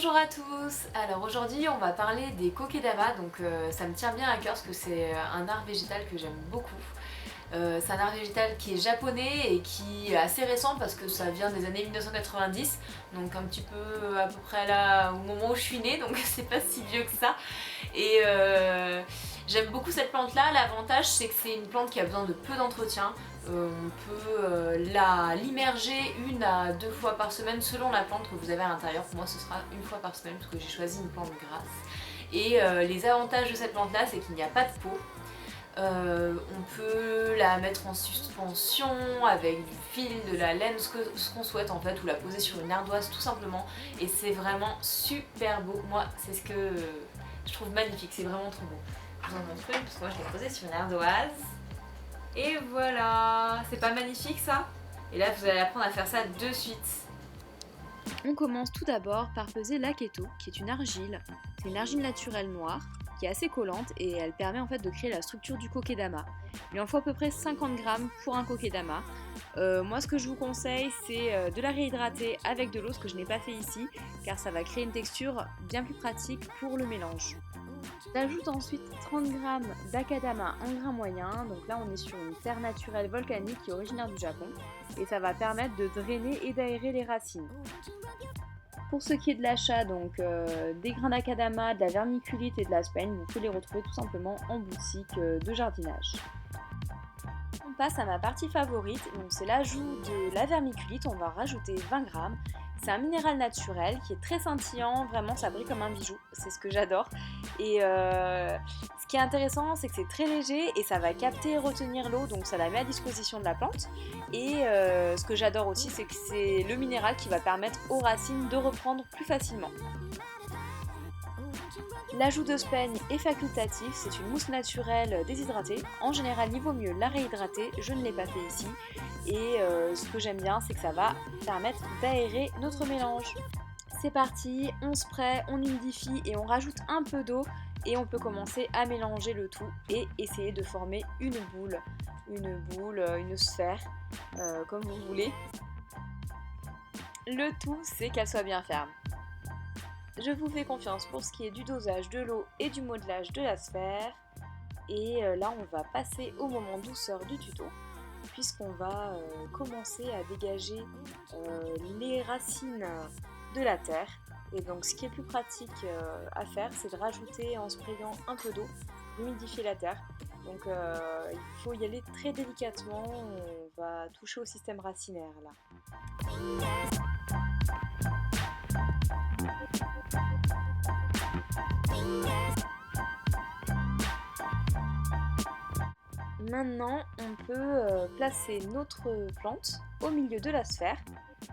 Bonjour à tous. Alors aujourd'hui on va parler des kokedama, donc ça me tient bien à cœur parce que c'est un art végétal que j'aime beaucoup. C'est un art végétal qui est japonais et qui est assez récent parce que ça vient des années 1990, donc un petit peu à peu près là au moment où je suis née, donc c'est pas si vieux que ça. Et j'aime beaucoup cette plante là. L'avantage c'est que c'est une plante qui a besoin de peu d'entretien. On peut l'immerger 1 à 2 fois par semaine selon la plante que vous avez à l'intérieur. Pour moi ce sera 1 fois par semaine parce que j'ai choisi une plante grasse. Et les avantages de cette plante là, c'est qu'il n'y a pas de peau. On peut la mettre en suspension avec du fil, de la laine, ce qu'on souhaite en fait, ou la poser sur une ardoise tout simplement. Et c'est vraiment super beau. Moi c'est ce que je trouve magnifique, c'est vraiment trop beau. Je vous en montre une parce que moi je l'ai posée sur une ardoise. Et voilà, c'est pas magnifique ça? Et là vous allez apprendre à faire ça de suite. On commence tout d'abord par peser l'aketo, qui est une argile. C'est une argile naturelle noire, qui est assez collante et elle permet en fait de créer la structure du kokedama. Il en faut à peu près 50 grammes pour un kokedama. Moi ce que je vous conseille c'est de la réhydrater avec de l'eau, ce que je n'ai pas fait ici, car ça va créer une texture bien plus pratique pour le mélange. J'ajoute ensuite 30 g d'akadama en grain moyen, donc là on est sur une terre naturelle volcanique qui est originaire du Japon, et ça va permettre de drainer et d'aérer les racines. Pour ce qui est de l'achat, donc des grains d'acadama, de la vermiculite et de la sphagne, vous pouvez les retrouver tout simplement en boutique de jardinage. On passe à ma partie favorite, donc c'est l'ajout de la vermiculite, on va rajouter 20 grammes. C'est un minéral naturel qui est très scintillant, vraiment ça brille comme un bijou, c'est ce que j'adore. Et ce qui est intéressant c'est que c'est très léger et ça va capter et retenir l'eau, donc ça la met à disposition de la plante. Et ce que j'adore aussi c'est que c'est le minéral qui va permettre aux racines de reprendre plus facilement. L'ajout de sphagne est facultatif, c'est une mousse naturelle déshydratée. En général, il vaut mieux la réhydrater, je ne l'ai pas fait ici. Et ce que j'aime bien, c'est que ça va permettre d'aérer notre mélange. C'est parti, on spray, on humidifie et on rajoute un peu d'eau. Et on peut commencer à mélanger le tout et essayer de former une boule, une sphère, comme vous voulez. Le tout, c'est qu'elle soit bien ferme. Je vous fais confiance pour ce qui est du dosage de l'eau et du modelage de la sphère. Et là, on va passer au moment douceur du tuto, puisqu'on va commencer à dégager les racines de la terre. Et donc, ce qui est plus pratique à faire, c'est de rajouter en sprayant un peu d'eau, humidifier la terre. Donc, il faut y aller très délicatement. On va toucher au système racinaire là. Maintenant, on peut placer notre plante au milieu de la sphère.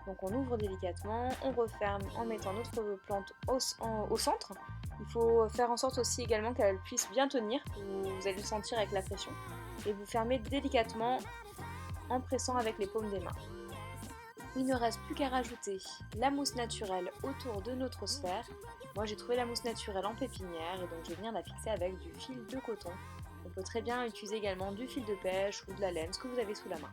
Donc on ouvre délicatement, on referme en mettant notre plante au centre. Il faut faire en sorte aussi également qu'elle puisse bien tenir, vous allez le sentir avec la pression. Et vous fermez délicatement en pressant avec les paumes des mains. Il ne reste plus qu'à rajouter la mousse naturelle autour de notre sphère. Moi j'ai trouvé la mousse naturelle en pépinière et donc je viens la fixer avec du fil de coton. On peut très bien utiliser également du fil de pêche ou de la laine, ce que vous avez sous la main.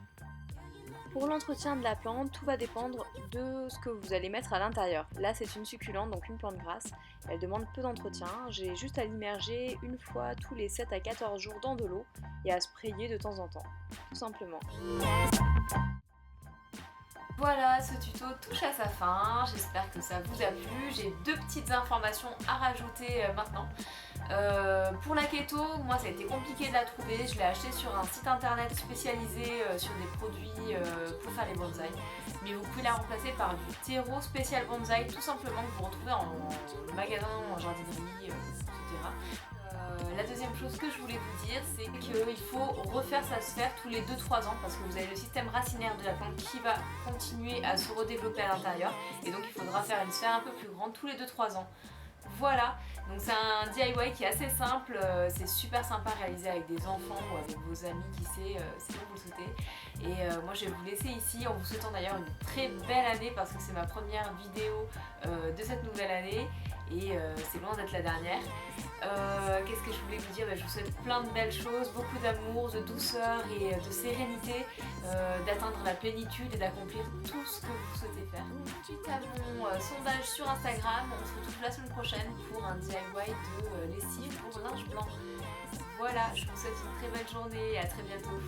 Pour l'entretien de la plante, tout va dépendre de ce que vous allez mettre à l'intérieur. Là c'est une succulente, donc une plante grasse. Elle demande peu d'entretien. J'ai juste à l'immerger une fois tous les 7 à 14 jours dans de l'eau et à sprayer de temps en temps, tout simplement. Voilà, ce tuto touche à sa fin, j'espère que ça vous a plu. J'ai 2 petites informations à rajouter maintenant. Pour la keto, moi ça a été compliqué de la trouver, je l'ai acheté sur un site internet spécialisé sur des produits pour faire les bonsaïs. Mais vous pouvez la remplacer par du terreau spécial bonsaï, tout simplement, que vous retrouvez en magasin, en jardinerie, etc. La deuxième chose que je voulais vous dire, c'est qu'il faut refaire sa sphère tous les 2-3 ans parce que vous avez le système racinaire de la plante qui va continuer à se redévelopper à l'intérieur et donc il faudra faire une sphère un peu plus grande tous les 2-3 ans. Voilà, donc c'est un DIY qui est assez simple, c'est super sympa à réaliser avec des enfants ou avec vos amis, qui sait, si vous le souhaitez. Et moi je vais vous laisser ici en vous souhaitant d'ailleurs une très belle année parce que c'est ma première vidéo de cette nouvelle année. et c'est loin d'être la dernière. Qu'est-ce que je voulais vous dire? Je vous souhaite plein de belles choses, beaucoup d'amour, de douceur et de sérénité, d'atteindre la plénitude et d'accomplir tout ce que vous souhaitez faire. Suite à mon sondage sur Instagram, on se retrouve la semaine prochaine pour un DIY de lessive pour linge blanc. Voilà, je vous souhaite une très belle journée et à très bientôt.